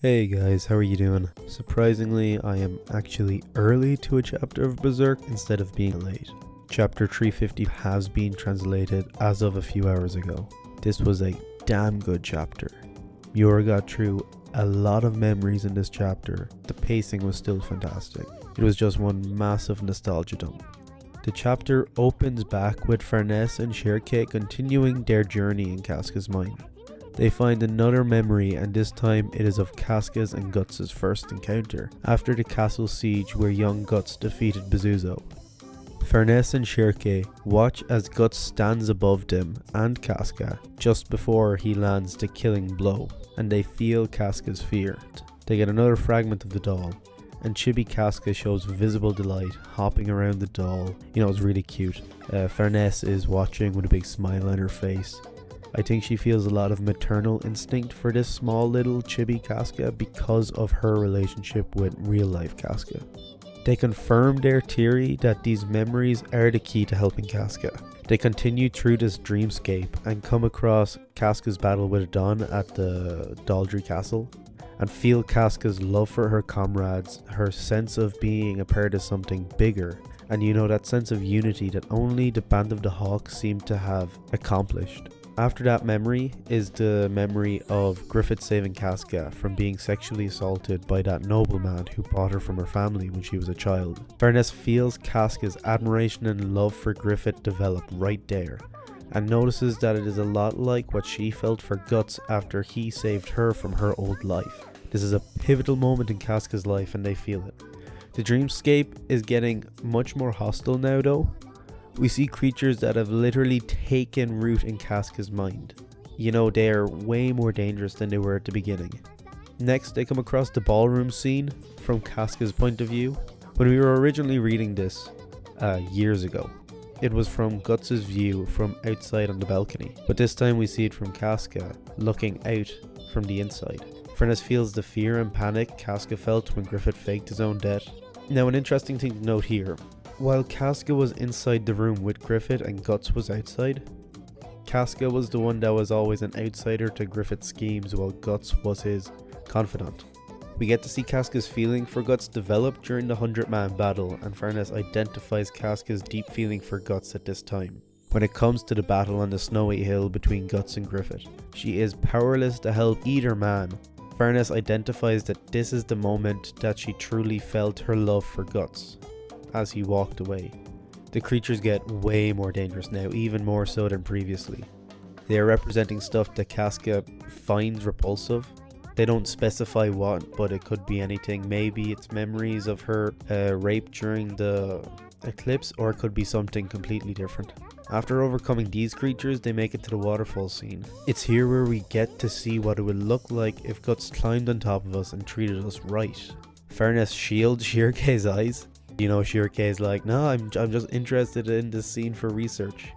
Hey guys, how are you doing? Surprisingly, I am actually early to a chapter of Berserk instead of being late. Chapter 350 has been translated as of a few hours ago. This was a damn good chapter. Miura got through a lot of memories in this chapter. The pacing was still fantastic. It was just one massive nostalgia dump. The chapter opens back with Farnese and Shirke continuing their journey in Casca's mind. They find another memory, and this time it is of Casca's and Guts' first encounter, after the castle siege where young Guts defeated Bezuzo. Farnese and Shirke watch as Guts stands above them and Casca just before he lands the killing blow, and they feel Casca's fear. They get another fragment of the doll, and Chibi Casca shows visible delight, hopping around the doll. It's really cute. Farnese is watching with a big smile on her face. I think she feels a lot of maternal instinct for this small little chibi Casca because of her relationship with real life Casca. They confirm their theory that these memories are the key to helping Casca. They continue through this dreamscape and come across Casca's battle with Adon at the Daldry Castle and feel Casca's love for her comrades, her sense of being a part of something bigger, and that sense of unity that only the Band of the Hawk seemed to have accomplished. After that memory is the memory of Griffith saving Casca from being sexually assaulted by that nobleman who bought her from her family when she was a child. Farnese feels Casca's admiration and love for Griffith develop right there, and notices that it is a lot like what she felt for Guts after he saved her from her old life. This is a pivotal moment in Casca's life, and they feel it. The dreamscape is getting much more hostile now though. We see creatures that have literally taken root in Casca's mind. They are way more dangerous than they were at the beginning. Next, they come across the ballroom scene from Casca's point of view. When we were originally reading this years ago, it was from Guts' view from outside on the balcony. But this time we see it from Casca looking out from the inside. Farnese feels the fear and panic Casca felt when Griffith faked his own death. Now, an interesting thing to note here. While Casca was inside the room with Griffith and Guts was outside, Casca was the one that was always an outsider to Griffith's schemes, while Guts was his confidant. We get to see Casca's feeling for Guts develop during the 100-man battle, and Farnese identifies Casca's deep feeling for Guts at this time. When it comes to the battle on the snowy hill between Guts and Griffith, she is powerless to help either man. Farnese identifies that this is the moment that she truly felt her love for Guts. As he walked away. The creatures get way more dangerous now, even more so than previously. They are representing stuff that Casca finds repulsive. They don't specify what, but it could be anything. Maybe it's memories of her rape during the eclipse, or it could be something completely different. After overcoming these creatures, they make it to the waterfall scene. It's here where we get to see what it would look like if Guts climbed on top of us and treated us right. Farnese shields Shirke's eyes. Shirke is like, no, I'm just interested in this scene for research,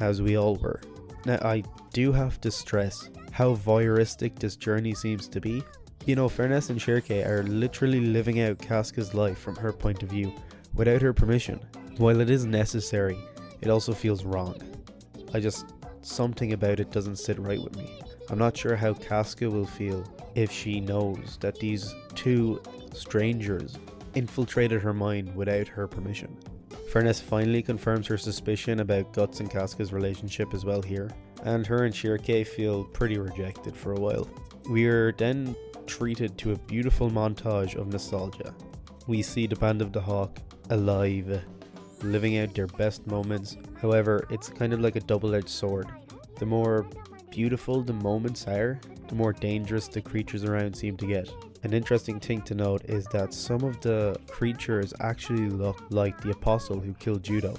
as we all were. Now, I do have to stress how voyeuristic this journey seems to be. Farnese and Shirke are literally living out Casca's life from her point of view, without her permission. While it is necessary, it also feels wrong. Something about it doesn't sit right with me. I'm not sure how Casca will feel if she knows that these two strangers infiltrated her mind without her permission. Farnese finally confirms her suspicion about Guts and Casca's relationship as well here, and her and Shirke feel pretty rejected for a while. We are then treated to a beautiful montage of nostalgia. We see the Band of the Hawk alive, living out their best moments. However, it's kind of like a double-edged sword. The more beautiful the moments are, the more dangerous the creatures around seem to get. An interesting thing to note is that some of the creatures actually look like the apostle who killed Judo.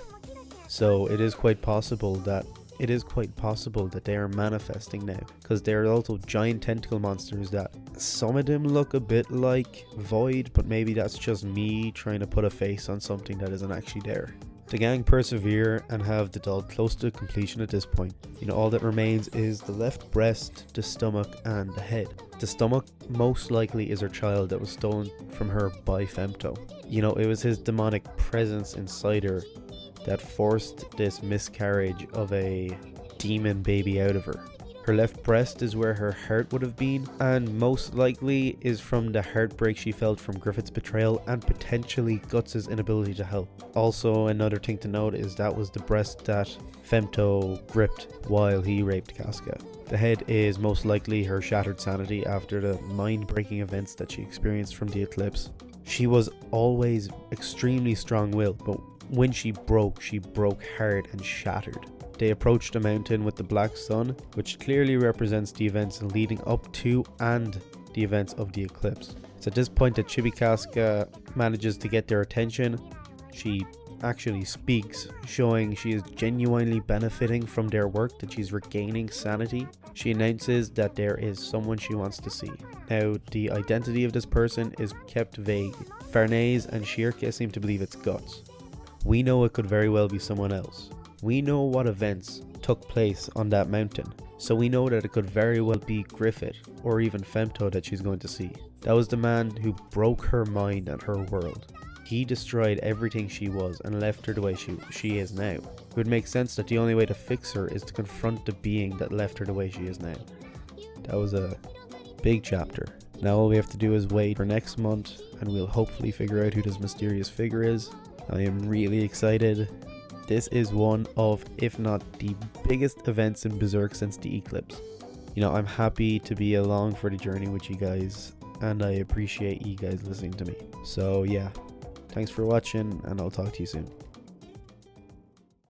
So it is quite possible that they are manifesting now, because they are also giant tentacle monsters that some of them look a bit like Void, but maybe that's just me trying to put a face on something that isn't actually there. The gang persevere and have the doll close to completion at this point. All that remains is the left breast, the stomach, and the head. The stomach most likely is her child that was stolen from her by Femto. It was his demonic presence inside her that forced this miscarriage of a demon baby out of her. Her left breast is where her heart would have been, and most likely is from the heartbreak she felt from Griffith's betrayal and potentially Guts' inability to help. Also, another thing to note is that was the breast that Femto gripped while he raped Casca. The head is most likely her shattered sanity after the mind-breaking events that she experienced from the eclipse. She was always extremely strong-willed, but when she broke hard and shattered. They approached the mountain with the black sun, which clearly represents the events leading up to and the events of the eclipse. It's at this point that Chibi Casca manages to get their attention. She actually speaks, showing she is genuinely benefiting from their work, that she's regaining sanity. She announces that there is someone she wants to see. Now, the identity of this person is kept vague. Farnese and Shirka seem to believe it's Guts. We know it could very well be someone else. We know what events took place on that mountain, so we know that it could very well be Griffith or even Femto that she's going to see. That was the man who broke her mind and her world. He destroyed everything she was and left her the way she is now. It would make sense that the only way to fix her is to confront the being that left her the way she is now. That was a big chapter. Now all we have to do is wait for next month and we'll hopefully figure out who this mysterious figure is. I am really excited. This is one of, if not the biggest events in Berserk since the eclipse. You know, I'm happy to be along for the journey with you guys, and I appreciate you guys listening to me. So yeah, thanks for watching, and I'll talk to you soon.